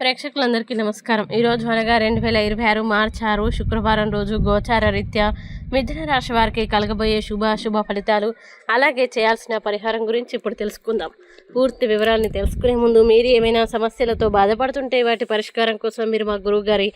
ప్రేక్షకులందరికీ నమస్కారం. ఈరోజు అనగా 2026 మార్చి 6 శుక్రవారం రోజు గోచార రీత్యా మిథున రాశి వారికి కలగబోయే శుభ ఫలితాలు, అలాగే చేయాల్సిన పరిహారం గురించి ఇప్పుడు తెలుసుకుందాం. పూర్తి వివరాలని తెలుసుకునే ముందు మీరు ఏమైనా సమస్యలతో బాధపడుతుంటే వాటి పరిష్కారం కోసం మీరు మా గురువు గారి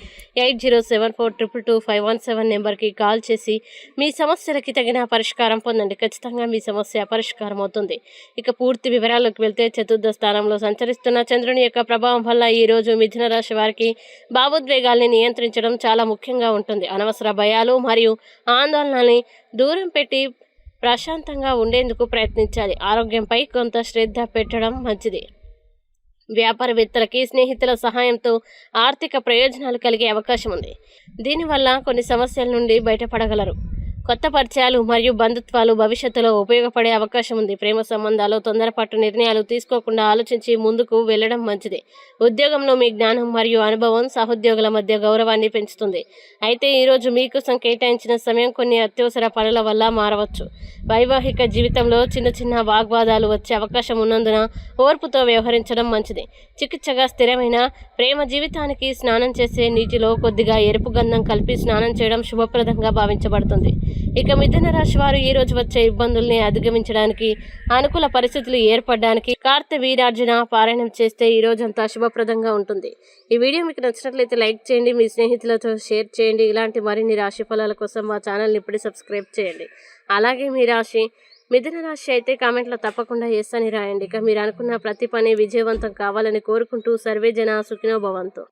8074222517 నెంబర్కి కాల్ చేసి మీ సమస్యలకి తగిన పరిష్కారం పొందండి. ఖచ్చితంగా మీ సమస్య పరిష్కారం అవుతుంది. ఇక పూర్తి వివరాల్లోకి వెళ్తే, చతుర్థ స్థానంలో సంచరిస్తున్న చంద్రుని యొక్క ప్రభావం వల్ల ఈరోజు మిథున రాశి వారికి భావోద్వేగాల్ని నియంత్రించడం చాలా ముఖ్యంగా ఉంటుంది. అనవసర భయాలు మరియు ఆందోళనని దూరం పెట్టి ప్రశాంతంగా ఉండేందుకు ప్రయత్నించాలి. ఆరోగ్యంపై కొంత శ్రద్ధ పెట్టడం మంచిది. వ్యాపారవేత్తలకి స్నేహితుల సహాయంతో ఆర్థిక ప్రయోజనాలు కలిగే అవకాశం ఉంది. దీనివల్ల కొన్ని సమస్యల నుండి బయటపడగలరు. కొత్త పరిచయాలు మరియు బంధుత్వాలు భవిష్యత్తులో ఉపయోగపడే అవకాశం ఉంది. ప్రేమ సంబంధాలు తొందరపాటు నిర్ణయాలు తీసుకోకుండా ఆలోచించి ముందుకు వెళ్ళడం మంచిది. ఉద్యోగంలో మీ జ్ఞానం మరియు అనుభవం సహోద్యోగుల మధ్య గౌరవాన్ని పెంచుతుంది. అయితే ఈరోజు మీకోసం కేటాయించిన సమయం కొన్ని అత్యవసర పనుల వల్ల మారవచ్చు. వైవాహిక జీవితంలో చిన్న వాగ్వాదాలు వచ్చే అవకాశం ఉన్నందున ఓర్పుతో వ్యవహరించడం మంచిది. చికిత్సగా స్థిరమైన ప్రేమ జీవితానికి స్నానం చేసే నీటిలో కొద్దిగా ఎరుపు గంధం కలిపి స్నానం చేయడం శుభప్రదంగా భావించబడుతుంది. ఇక మిథున రాశి వారు ఈ రోజు వచ్చే ఇబ్బందుల్ని అధిగమించడానికి, అనుకూల పరిస్థితులు ఏర్పడడానికి కార్తవీర్యార్జున పారాయణం చేస్తే ఈ రోజంతా శుభప్రదంగా ఉంటుంది. ఈ వీడియో మీకు నచ్చినట్లయితే లైక్ చేయండి, మీ స్నేహితులతో షేర్ చేయండి. ఇలాంటి మరిన్ని రాశి ఫలాల కోసం మా ఛానల్ని ఇప్పుడే సబ్స్క్రైబ్ చేయండి. అలాగే మీ రాశి మిథున రాశి అయితే కామెంట్లో తప్పకుండా ఎస్ అని రాయండి. ఇక మీరు అనుకున్న ప్రతి పని విజయవంతం కావాలని కోరుకుంటూ సర్వే జన సుఖినో భవంతు.